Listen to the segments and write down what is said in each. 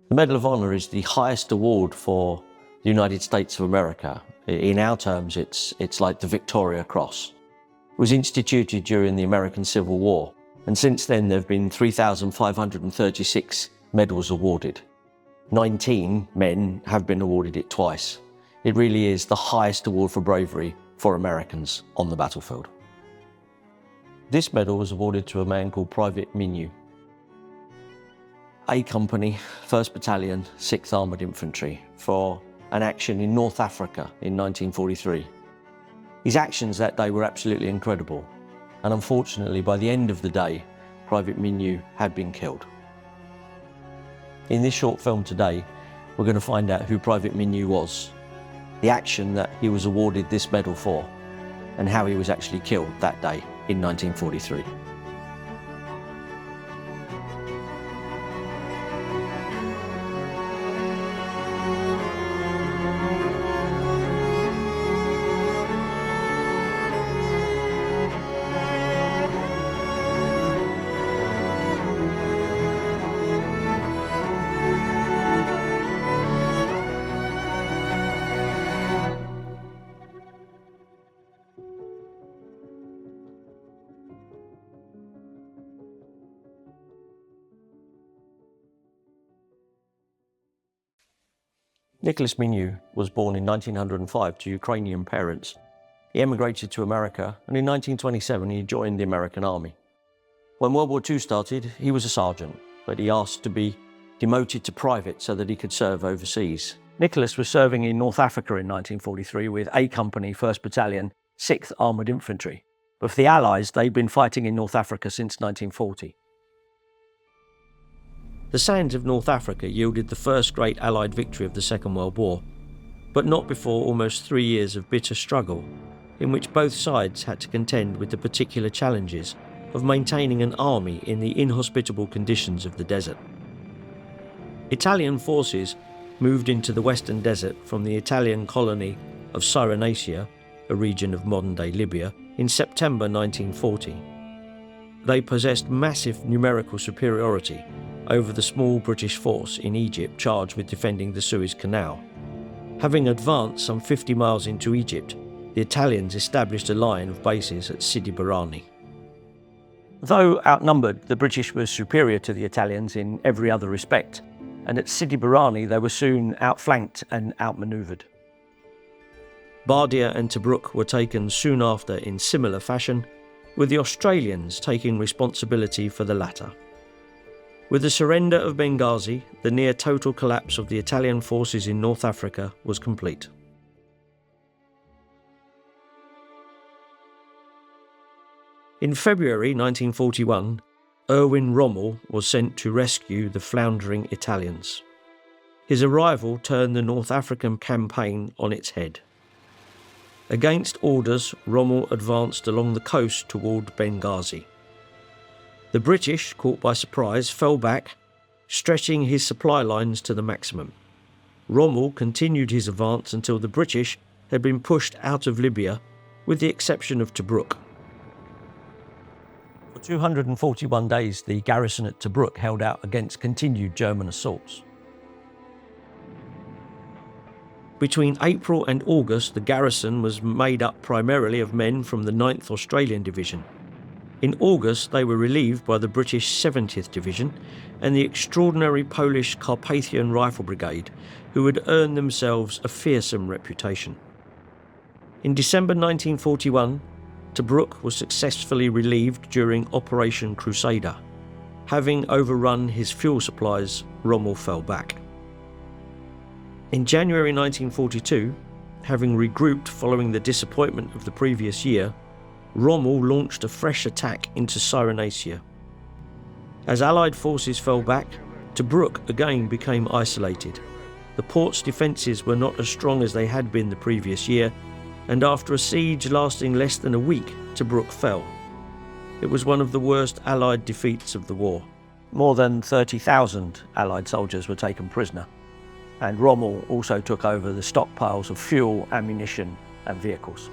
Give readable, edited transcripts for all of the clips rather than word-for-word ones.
The Medal of Honor is the highest award for the United States of America. In our terms, it's like the Victoria Cross. It was instituted during the American Civil War, and since then there have been 3,536 medals awarded. 19 men have been awarded it twice. It really is the highest award for bravery for Americans on the battlefield. This medal was awarded to a man called Private Minue. A Company, 1st Battalion, 6th Armoured Infantry, for an action in North Africa in 1943. His actions that day were absolutely incredible, and unfortunately by the end of the day, Private Minue had been killed. In this short film today, we're going to find out who Private Minue was, the action that he was awarded this medal for, and how he was actually killed that day in 1943. Nicholas Minue was born in 1905 to Ukrainian parents. He emigrated to America, and in 1927 he joined the American Army. When World War II started, he was a sergeant, but he asked to be demoted to private so that he could serve overseas. Nicholas was serving in North Africa in 1943 with A Company, 1st Battalion, 6th Armoured Infantry. But for the Allies, they'd been fighting in North Africa since 1940. The sands of North Africa yielded the first great Allied victory of the Second World War, but not before almost 3 years of bitter struggle, in which both sides had to contend with the particular challenges of maintaining an army in the inhospitable conditions of the desert. Italian forces moved into the Western Desert from the Italian colony of Cyrenaica, a region of modern-day Libya, in September 1940. They possessed massive numerical superiority over the small British force in Egypt charged with defending the Suez Canal. Having advanced some 50 miles into Egypt, the Italians established a line of bases at Sidi Barrani. Though outnumbered, the British were superior to the Italians in every other respect, and at Sidi Barrani they were soon outflanked and outmanoeuvred. Bardia and Tobruk were taken soon after in similar fashion, with the Australians taking responsibility for the latter. With the surrender of Benghazi, the near-total collapse of the Italian forces in North Africa was complete. In February 1941, Erwin Rommel was sent to rescue the floundering Italians. His arrival turned the North African campaign on its head. Against orders, Rommel advanced along the coast toward Benghazi. The British, caught by surprise, fell back, stretching his supply lines to the maximum. Rommel continued his advance until the British had been pushed out of Libya, with the exception of Tobruk. For 241 days, the garrison at Tobruk held out against continued German assaults. Between April and August, the garrison was made up primarily of men from the 9th Australian Division. In August, they were relieved by the British 70th Division and the extraordinary Polish Carpathian Rifle Brigade, who had earned themselves a fearsome reputation. In December 1941, Tobruk was successfully relieved during Operation Crusader. Having overrun his fuel supplies, Rommel fell back. In January 1942, having regrouped following the disappointment of the previous year, Rommel launched a fresh attack into Cyrenaica. As Allied forces fell back, Tobruk again became isolated. The port's defences were not as strong as they had been the previous year, and after a siege lasting less than a week, Tobruk fell. It was one of the worst Allied defeats of the war. More than 30,000 Allied soldiers were taken prisoner, and Rommel also took over the stockpiles of fuel, ammunition and vehicles.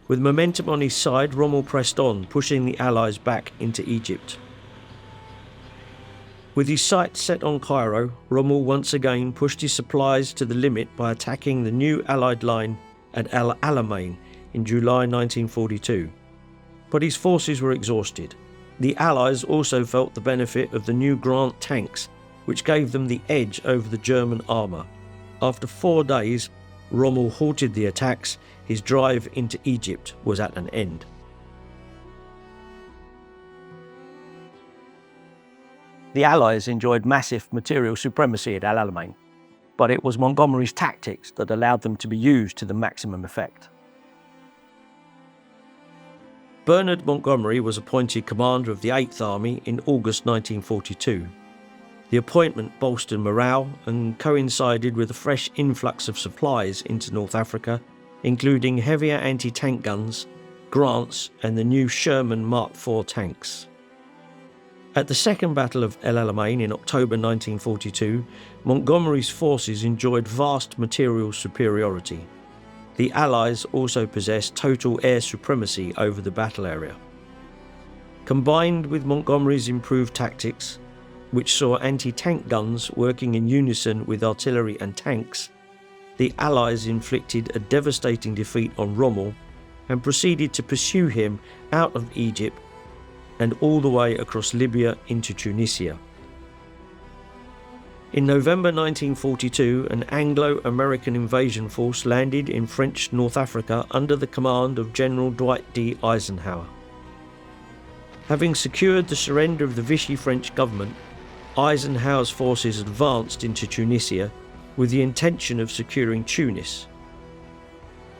With momentum on his side, Rommel pressed on, pushing the Allies back into Egypt. With his sights set on Cairo, Rommel once again pushed his supplies to the limit by attacking the new Allied line at El Alamein in July 1942. But his forces were exhausted. The Allies also felt the benefit of the new Grant tanks, which gave them the edge over the German armour. After 4 days, Rommel halted the attacks. His drive into Egypt was at an end. The Allies enjoyed massive material supremacy at El Alamein, but it was Montgomery's tactics that allowed them to be used to the maximum effect. Bernard Montgomery was appointed commander of the 8th Army in August 1942. The appointment bolstered morale and coincided with a fresh influx of supplies into North Africa, including heavier anti-tank guns, Grants and the new Sherman Mark IV tanks. At the Second Battle of El Alamein in October 1942, Montgomery's forces enjoyed vast material superiority. The Allies also possessed total air supremacy over the battle area. Combined with Montgomery's improved tactics, which saw anti-tank guns working in unison with artillery and tanks, the Allies inflicted a devastating defeat on Rommel and proceeded to pursue him out of Egypt and all the way across Libya into Tunisia. In November 1942, an Anglo-American invasion force landed in French North Africa under the command of General Dwight D. Eisenhower. Having secured the surrender of the Vichy French government, Eisenhower's forces advanced into Tunisia with the intention of securing Tunis.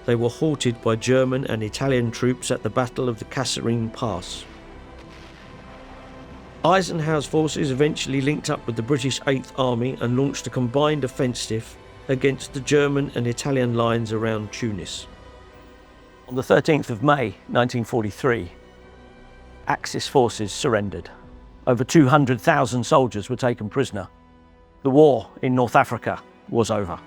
They were halted by German and Italian troops at the Battle of the Kasserine Pass. Eisenhower's forces eventually linked up with the British 8th Army and launched a combined offensive against the German and Italian lines around Tunis. On the 13th of May 1943, Axis forces surrendered. Over 200,000 soldiers were taken prisoner. The war in North Africa was over.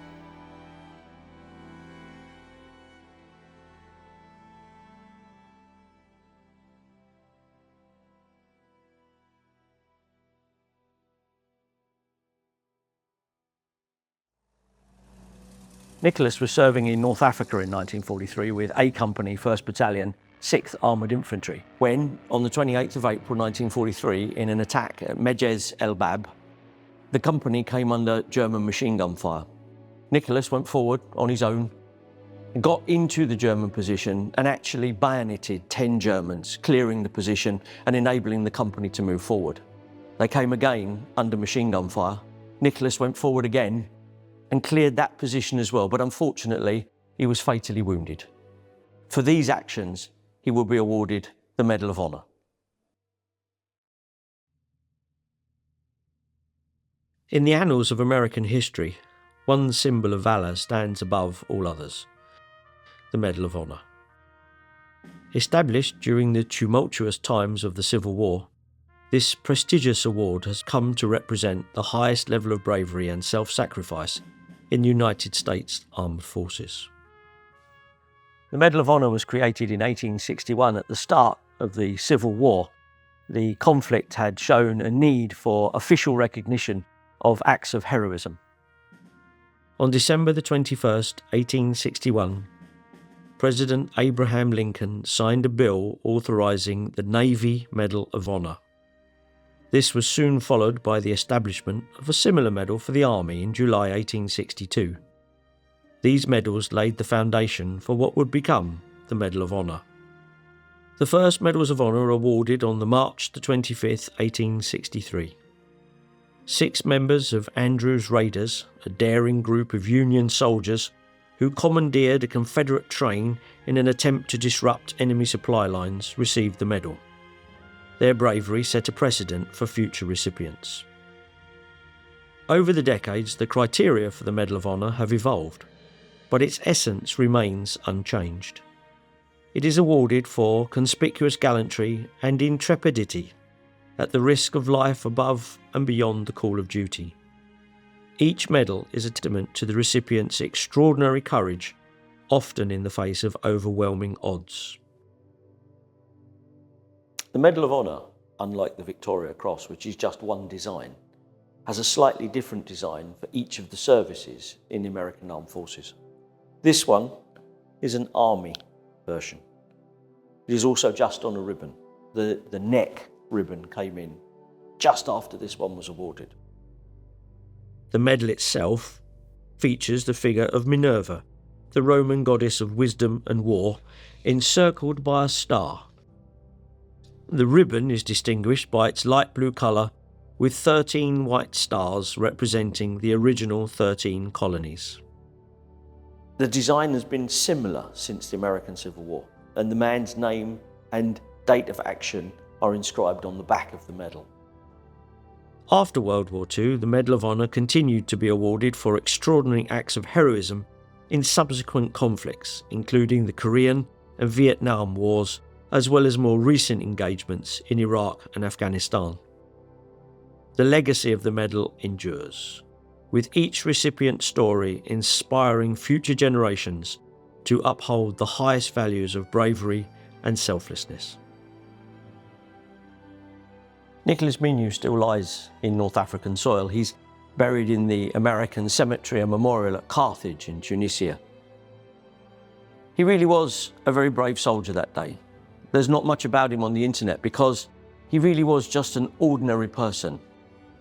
Nicholas was serving in North Africa in 1943 with A Company, 1st Battalion, 6th Armoured Infantry, when, on the 28th of April 1943, in an attack at Mejez El Bab, the company came under German machine gun fire. Nicholas went forward on his own, got into the German position and actually bayoneted 10 Germans, clearing the position and enabling the company to move forward. They came again under machine gun fire. Nicholas went forward again and cleared that position as well, but unfortunately, he was fatally wounded. For these actions, he will be awarded the Medal of Honor. In the annals of American history, one symbol of valor stands above all others: the Medal of Honor. Established during the tumultuous times of the Civil War, this prestigious award has come to represent the highest level of bravery and self-sacrifice in the United States Armed Forces. The Medal of Honor was created in 1861 at the start of the Civil War. The conflict had shown a need for official recognition of acts of heroism. On December the 21st, 1861, President Abraham Lincoln signed a bill authorizing the Navy Medal of Honor. This was soon followed by the establishment of a similar medal for the Army in July 1862. These medals laid the foundation for what would become the Medal of Honor. The first Medals of Honor were awarded on the March the 25th, 1863. 6 members of Andrews Raiders, a daring group of Union soldiers who commandeered a Confederate train in an attempt to disrupt enemy supply lines, received the medal. Their bravery set a precedent for future recipients. Over the decades, the criteria for the Medal of Honor have evolved, but its essence remains unchanged. It is awarded for conspicuous gallantry and intrepidity at the risk of life above and beyond the call of duty. Each medal is a testament to the recipient's extraordinary courage, often in the face of overwhelming odds. The Medal of Honor, unlike the Victoria Cross, which is just one design, has a slightly different design for each of the services in the American Armed Forces. This one is an Army version. It is also just on a ribbon. The neck ribbon came in just after this one was awarded. The medal itself features the figure of Minerva, the Roman goddess of wisdom and war, encircled by a star. The ribbon is distinguished by its light blue colour with 13 white stars representing the original 13 colonies. The design has been similar since the American Civil War, and the man's name and date of action are inscribed on the back of the medal. After World War II, the Medal of Honor continued to be awarded for extraordinary acts of heroism in subsequent conflicts, including the Korean and Vietnam Wars, as well as more recent engagements in Iraq and Afghanistan. The legacy of the medal endures, with each recipient's story inspiring future generations to uphold the highest values of bravery and selflessness. Nicholas Minue still lies in North African soil. He's buried in the American Cemetery and Memorial at Carthage in Tunisia. He really was a very brave soldier that day. There's not much about him on the internet because he really was just an ordinary person.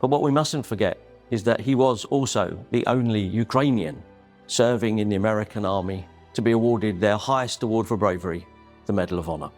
But what we mustn't forget is that he was also the only Ukrainian serving in the American Army to be awarded their highest award for bravery, the Medal of Honor.